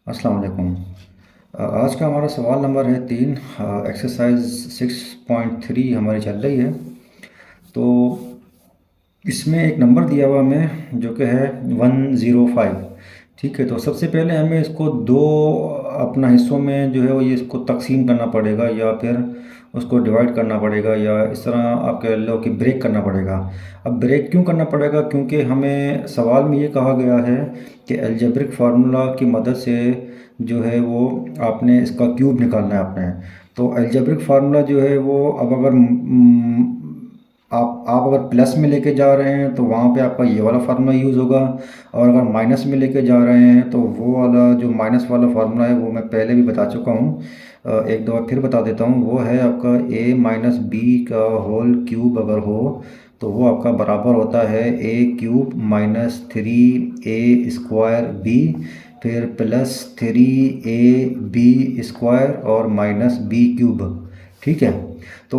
अस्सलाम वालेकुम। आज का हमारा सवाल नंबर है 3। एक्सरसाइज 6.3 हमारी चल रही है। तो इसमें एक नंबर दिया हुआ हमें जो कि है 105। ठीक है, तो सबसे पहले हमें इसको दो अपना हिस्सों में जो है वो ये इसको तकसीम करना पड़ेगा या फिर उसको डिवाइड करना पड़ेगा या इस तरह आप कह लो कि ब्रेक करना पड़ेगा। अब ब्रेक क्यों करना पड़ेगा? क्योंकि हमें सवाल में ये कहा गया है कि अलजेब्रिक फार्मूला की मदद से जो है वो आपने इसका क्यूब निकालना है आपने। तो अलजेब्रिक फार्मूला जो है वो अब अगर आप अगर प्लस में लेके जा रहे हैं तो वहाँ पे आपका ये वाला फार्मूला यूज़ होगा, और अगर माइनस में लेके जा रहे हैं तो वो वाला जो माइनस वाला फार्मूला है वो मैं पहले भी बता चुका हूँ। एक दो बार फिर बता देता हूँ। वो है आपका a माइनस बी का होल क्यूब अगर हो तो वो आपका बराबर होता है a cube minus 3a square b, फिर प्लस 3ab स्क्वायर और माइनस b क्यूब। ठीक है, तो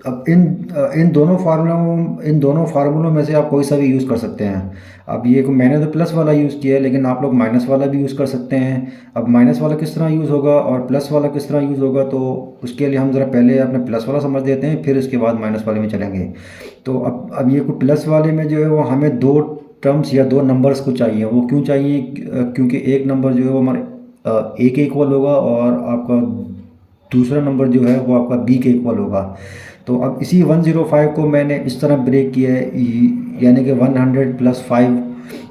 अब इन दोनों फार्मूलों में से आप कोई सा भी यूज़ कर सकते हैं। अब ये मैंने तो प्लस वाला यूज़ किया है, लेकिन आप लोग माइनस वाला भी यूज़ कर सकते हैं। अब माइनस वाला किस तरह यूज़ होगा और प्लस वाला किस तरह यूज़ होगा, तो उसके लिए हम ज़रा पहले अपने प्लस वाला समझ देते हैं, फिर उसके बाद माइनस वाले में चलेंगे। तो अब ये को प्लस वाले में जो है वो हमें दो टर्म्स या दो नंबर्स को चाहिए। वो क्यों चाहिए? क्योंकि एक नंबर जो है वो हमारे ए के इक्वल होगा और आपका दूसरा नंबर जो है वो आपका बी के इक्वल होगा। तो अब इसी 105 को मैंने इस तरह ब्रेक किया है, यानी कि 100 प्लस 5।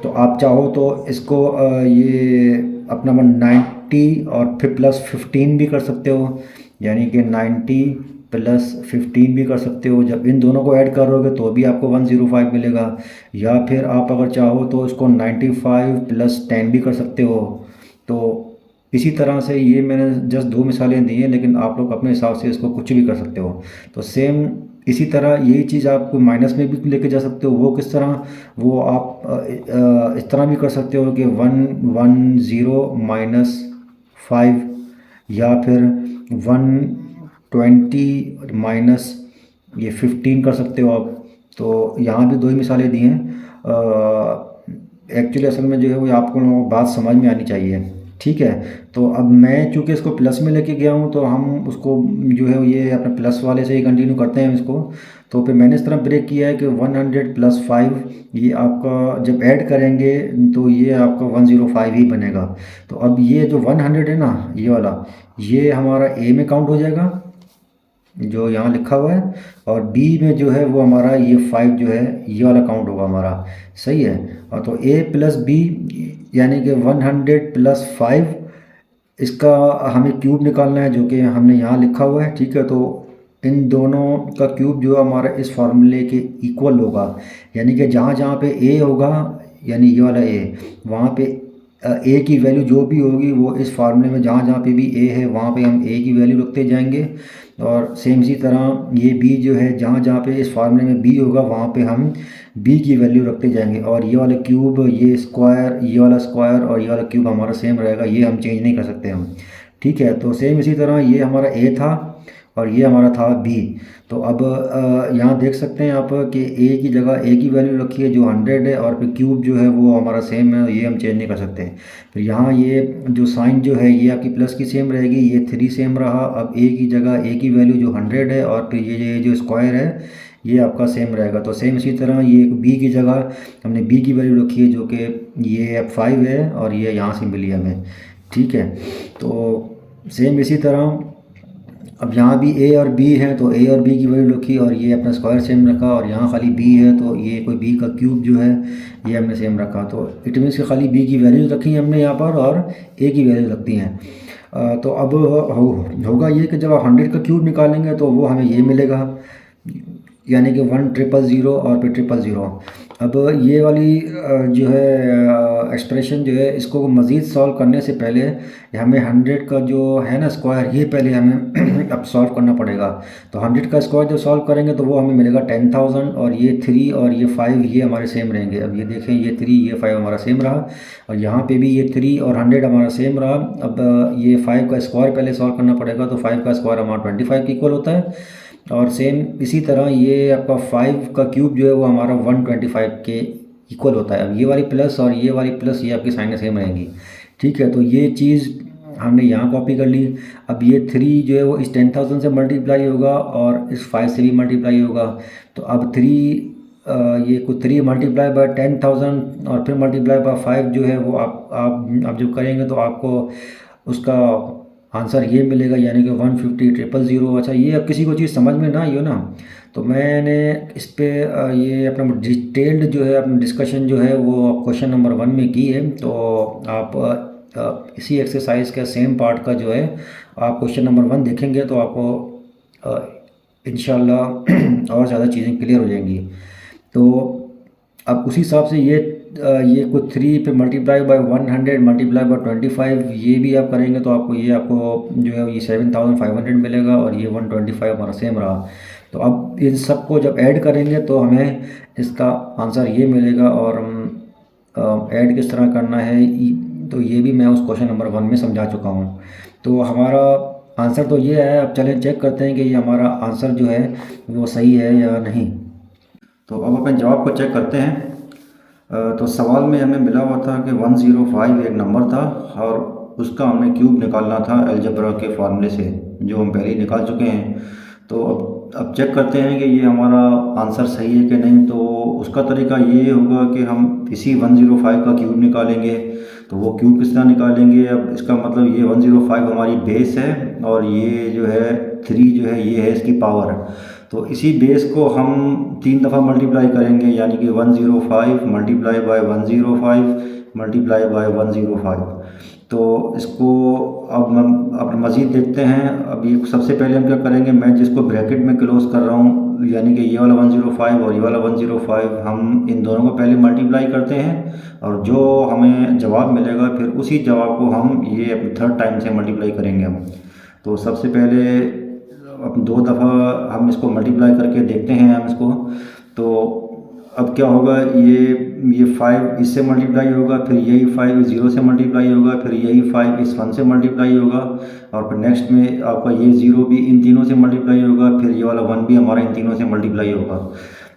तो आप चाहो तो इसको ये अपना 90 और फिर प्लस 15 भी कर सकते हो, यानी कि 90 प्लस 15 भी कर सकते हो। जब इन दोनों को ऐड करोगे तो भी आपको 105 मिलेगा। या फिर आप अगर चाहो तो इसको 95 प्लस 10 भी कर सकते हो। तो इसी तरह से ये मैंने जस्ट दो मिसालें दी हैं, लेकिन आप लोग अपने हिसाब से इसको कुछ भी कर सकते हो। तो सेम इसी तरह यही चीज़ आप माइनस में भी लेके जा सकते हो। वो किस तरह? वो आप इस तरह भी कर सकते हो कि 110 माइनस 5, या फिर 120 माइनस ये 15 कर सकते हो आप। तो यहाँ भी दो ही मिसालें दी हैं। एक्चुअली असल में जो है वो आपको बात समझ में आनी चाहिए। ठीक है, तो अब मैं चूँकि इसको प्लस में लेके गया हूँ तो हम उसको जो है ये अपने प्लस वाले से ही कंटिन्यू करते हैं इसको। तो फिर मैंने इस तरह ब्रेक किया है कि 100 प्लस 5 ये आपका जब ऐड करेंगे तो ये आपका 105 ही बनेगा। तो अब ये जो 100 है ना, ये वाला ये हमारा ए में काउंट हो जाएगा जो यहाँ लिखा हुआ है, और बी में जो है वो हमारा ये 5 जो है ये वाला काउंट होगा हमारा। सही है। और तो ए प्लस बी यानी कि 100 प्लस 5, इसका हमें क्यूब निकालना है जो कि हमने यहाँ लिखा हुआ है। ठीक है, तो इन दोनों का क्यूब जो है हमारा इस फार्मूले के इक्वल होगा, यानी कि जहाँ जहाँ पे ए होगा, यानी ये वाला ए, वहाँ पे ए की वैल्यू जो भी होगी वो इस फार्मूले में जहाँ जहाँ पे भी ए है वहाँ पे हम ए की वैल्यू रखते जाएंगे। और सेम इसी तरह ये बी जो है जहाँ जहाँ पे इस फार्मूले में बी होगा वहाँ पे हम बी की वैल्यू रखते जाएंगे। और ये वाला क्यूब, ये स्क्वायर, ये वाला स्क्वायर और ये वाला क्यूब हमारा सेम रहेगा, ये हम चेंज नहीं कर सकते हम। ठीक है, तो सेम इसी तरह ये हमारा ए था और ये हमारा था बी। तो अब यहाँ देख सकते हैं आप कि ए की जगह ए की वैल्यू रखी है जो 100 है, और फिर क्यूब जो है वो हमारा सेम है, ये हम चेंज नहीं कर सकते। फिर यहाँ ये जो साइन जो है ये आपकी प्लस की सेम रहेगी, ये 3 सेम रहा। अब ए की जगह ए की वैल्यू जो 100 है और फिर ये जो स्क्वायर है ये आपका सेम रहेगा। तो सेम इसी तरह ये बी की जगह हमने बी की वैल्यू रखी है जो कि ये 5 है और ये यहाँ से मिली हमें। ठीक है, तो सेम इसी तरह अब यहाँ भी ए और बी है तो ए और बी की वैल्यू रखी और ये अपना स्क्वायर सेम रखा, और यहाँ खाली बी है तो ये कोई बी का क्यूब जो है ये हमने सेम रखा। तो इट मीन्स कि खाली बी की वैल्यू रखी है हमने यहाँ पर और ए की वैल्यू रखती हैं। तो अब होगा ये कि जब आप 100 का क्यूब निकालेंगे तो वो हमें ये मिलेगा, यानी कि 1000 और फिर 000। अब ये वाली जो है एक्सप्रेशन जो है इसको मज़ीद सॉल्व करने से पहले हमें 100 का जो है ना स्क्वायर ये पहले हमें अब सॉल्व करना पड़ेगा। तो 100 का स्क्वायर जब सॉल्व करेंगे तो वो हमें मिलेगा 10,000, और ये 3 और ये 5 ये हमारे सेम रहेंगे। अब ये देखें ये 3 ये 5 हमारा सेम रहा, और यहाँ पे भी ये 3 और 100 हमारा सेम रहा। अब ये 5 का स्क्वायर पहले सॉल्व करना पड़ेगा, तो 5 का स्क्वायर हमारा 25 के इक्वल होता है। और सेम इसी तरह ये आपका 5 का क्यूब जो है वो हमारा 125 के इक्वल होता है। अब ये वाली प्लस और ये वाली प्लस ये आपकी साइनें सेम रहेंगी, ठीक है। तो ये चीज़ हमने यहाँ कॉपी कर ली। अब ये 3 जो है वो इस 10,000 से मल्टीप्लाई होगा और इस 5 से भी मल्टीप्लाई होगा। तो अब 3 ये कुछ 3 मल्टीप्लाई बाय 10,000 और फिर मल्टीप्लाई बाय 5 जो है वो आप जब करेंगे तो आपको उसका आंसर ये मिलेगा, यानी कि 150,000। अच्छा, ये अब किसी को चीज़ समझ में ना आई हो ना, तो मैंने इस पे ये अपना डिटेल्ड जो है अपना डिस्कशन जो है वो क्वेश्चन नंबर 1 में की है। तो आप इसी एक्सरसाइज का सेम पार्ट का जो है आप क्वेश्चन नंबर 1 देखेंगे तो आपको इंशाल्लाह और ज़्यादा चीज़ें क्लियर हो जाएंगी। तो अब उसी हिसाब से ये कुछ 3 पे मल्टीप्लाई बाय 100 मल्टीप्लाई बाय 25 ये भी आप करेंगे तो आपको जो है ये 7,500 मिलेगा और ये 125 हमारा सेम रहा। तो अब इन सब को जब ऐड करेंगे तो हमें इसका आंसर ये मिलेगा। और ऐड किस तरह करना है तो ये भी मैं उस क्वेश्चन नंबर 1 में समझा चुका हूँ। तो हमारा आंसर तो ये है। अब चलें चेक करते हैं कि ये हमारा आंसर जो है वो सही है या नहीं। तो अब अपने जवाब को चेक करते हैं। तो सवाल में हमें मिला हुआ था कि 105 एक नंबर था और उसका हमने क्यूब निकालना था अलजेब्रा के फार्मूले से, जो हम पहले ही निकाल चुके हैं। तो अब चेक करते हैं कि ये हमारा आंसर सही है कि नहीं। तो उसका तरीका ये होगा कि हम इसी 105 का क्यूब निकालेंगे। तो वो क्यूब किस तरह निकालेंगे, अब इसका मतलब ये 105 हमारी बेस है और ये जो है 3 जो है ये है इसकी पावर। तो इसी बेस को हम 3 दफ़ा मल्टीप्लाई करेंगे, यानी कि 105 मल्टीप्लाई बाय 105 मल्टीप्लाई बाय 105। तो इसको अब मज़ीद देखते हैं। अब ये सबसे पहले हम क्या करेंगे, मैं जिसको ब्रैकेट में क्लोज कर रहा हूँ, यानी कि ये वाला 105 और ये वाला 105, हम इन दोनों को पहले मल्टीप्लाई करते हैं और जो हमें जवाब मिलेगा फिर उसी जवाब को हम ये 3rd टाइम से मल्टीप्लाई करेंगे हम। तो सबसे पहले अब 2 दफ़ा हम इसको मल्टीप्लाई करके देखते हैं हम इसको। तो अब क्या होगा, ये 5 इससे मल्टीप्लाई होगा, फिर यही 5 इस 0 से मल्टीप्लाई होगा, फिर यही 5 इस 1 से मल्टीप्लाई होगा और फिर नेक्स्ट में आपका ये 0 भी इन तीनों से मल्टीप्लाई होगा, फिर ये वाला 1 भी हमारा इन तीनों से मल्टीप्लाई होगा।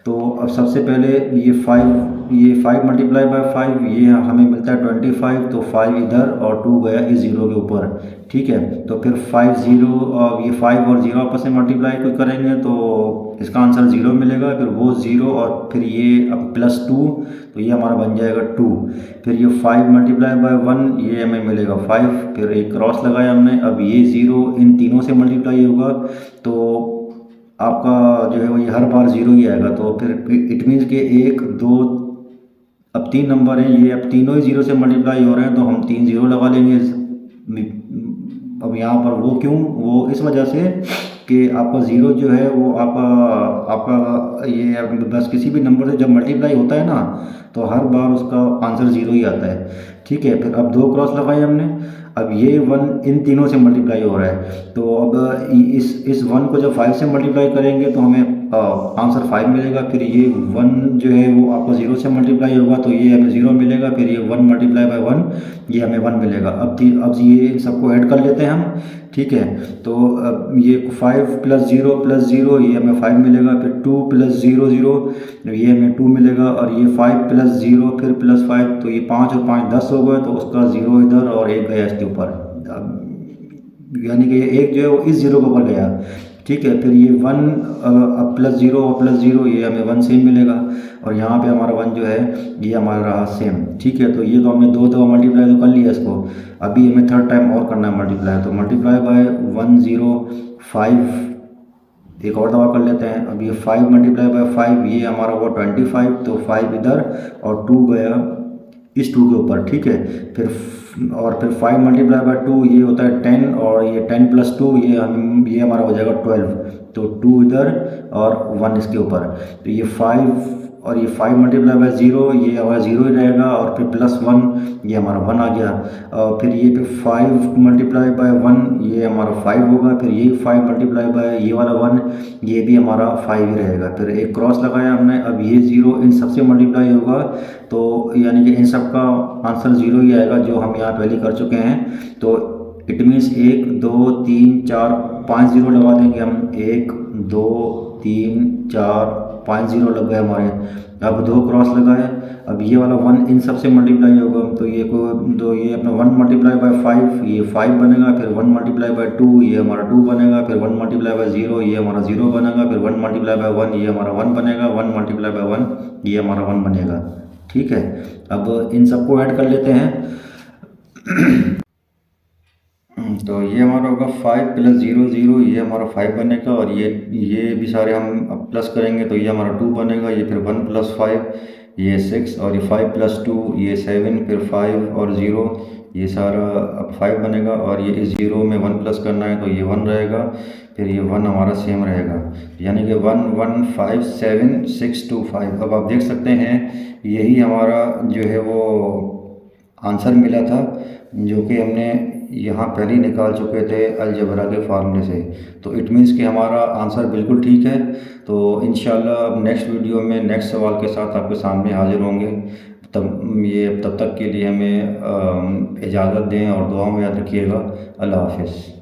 तो अब सबसे पहले ये 5 मल्टीप्लाई बाय 5 ये हमें मिलता है 25। तो 5 इधर और 2 गया इस 0 के ऊपर, ठीक है। तो फिर 5 0 और ये 5 और 0 आपस में मल्टीप्लाई करेंगे तो इसका आंसर 0 मिलेगा, फिर वो 0 और फिर ये अब +2 तो ये हमारा बन जाएगा 2। फिर ये 5 मल्टीप्लाई बाय 1 ये हमें मिलेगा 5, फिर एक क्रॉस लगाया हमने। अब ये 0 इन तीनों से मल्टीप्लाई होगा तो आपका जो है वो ये हर बार 0 ही आएगा। तो फिर इट मीन्स कि 1 2 अब 3 नंबर हैं, ये अब तीनों ही 0 से मल्टीप्लाई हो रहे हैं तो हम 3 0 लगा लेंगे। अब यहाँ पर वो क्यों, वो इस वजह से कि आपका 0 जो है वो आपका ये बस किसी भी नंबर से जब मल्टीप्लाई होता है ना तो हर बार उसका आंसर 0 ही आता है, ठीक है। फिर अब 2 क्रॉस लगाए हमने। अब ये 1 इन तीनों से मल्टीप्लाई हो रहा है तो अब इस 1 को जब 5 से मल्टीप्लाई करेंगे तो हमें आंसर 5 मिलेगा। फिर ये 1 जो है वो आपको 0 से मल्टीप्लाई होगा तो ये हमें 0 मिलेगा, फिर ये 1 मल्टीप्लाई बाय 1 ये हमें 1 मिलेगा। अब ये सबको ऐड कर लेते हैं हम, ठीक है। तो अब ये 5 + 0 ये हमें 5 मिलेगा, फिर 2 + 0 0 ये हमें 2 मिलेगा और ये 5 + 0 फिर +5 तो ये 5 और 5 10 हो गए तो उसका 0 इधर और 1 गया इसके ऊपर, यानी कि ये 1 जो है वो इस 0 के ऊपर गया, ठीक है। फिर ये 1 अब +0 और +0 ये हमें 1 सेम मिलेगा और यहाँ पे हमारा 1 जो है ये हमारा रहा सेम, ठीक है। तो ये तो हमने 2 दफ़ा मल्टीप्लाई तो कर लिया इसको, अभी हमें 3rd टाइम और करना है मल्टीप्लाई। तो मल्टीप्लाई बाय 105 एक और दफ़ा कर लेते हैं। अब ये 5 मल्टीप्लाई बाय 5 ये हमारा हुआ 25, तो 5 इधर और 2 गया इस 2 के ऊपर, ठीक है। फिर 5 मल्टीप्लाई बाय 2 ये होता है 10 और ये 10 + 2 ये हमारा हो जाएगा 12। तो 2 इधर और 1 इसके ऊपर, तो ये 5 और ये 5 मल्टीप्लाई बाय 0 ये हमारा 0 ही रहेगा और फिर +1 ये हमारा 1 आ गया। और फिर ये 5 मल्टीप्लाई बाय 1 ये हमारा 5 होगा, फिर ये 5 मल्टीप्लाई बाय ये वाला 1 ये भी हमारा 5 ही रहेगा। फिर एक क्रॉस लगाया हमने, अब ये 0 इन सबसे मल्टीप्लाई होगा तो यानी कि इन सब का आंसर 0 ही आएगा जो हम यहाँ पहले कर चुके हैं। तो इट मीन्स 1 2 3 4 5 0 लगा देंगे हम, 1 2 3 4 5 0 लग गए हमारे। अब 2 क्रॉस लगाए, अब ये वाला 1 इन सब से मल्टीप्लाई होगा, तो ये को तो ये अपना 1 मल्टीप्लाई बाय 5 ये 5 बनेगा, फिर 1 मल्टीप्लाई बाय 2 ये हमारा 2 बनेगा, फिर 1 मल्टीप्लाई बाय 0 ये हमारा 0 बनेगा, फिर 1 मल्टीप्लाई बाय 1 ये हमारा 1 बनेगा, 1 मल्टीप्लाई बाय 1 ये हमारा 1 बनेगा। ठीक है, अब इन सबको ऐड कर लेते हैं। तो ये हमारा होगा 5 प्लस 0 0 ये हमारा 5 बनेगा, और ये भी सारे हम अब प्लस करेंगे तो ये हमारा 2 बनेगा, ये फिर 1 प्लस 5 ये 6, और ये 5 प्लस 2 ये 7, फिर 5 और 0 ये सारा अब 5 बनेगा, और ये इस 0 में 1 प्लस करना है तो ये 1 रहेगा, फिर ये 1 हमारा सेम रहेगा, यानी कि 1 1 5 7 6 2 5। अब आप देख सकते हैं यही हमारा जो है वो आंसर मिला था, जो कि हमने यहाँ पहले ही निकाल चुके थे अलजेब्रा के फार्मूले से। तो इट मीन्स कि हमारा आंसर बिल्कुल ठीक है। तो इंशाल्लाह अब नेक्स्ट वीडियो में नेक्स्ट सवाल के साथ आपके सामने हाजिर होंगे। तब तक के लिए हमें इजाज़त दें और दुआ में याद रखिएगा। अल्लाह हाफ़िज़।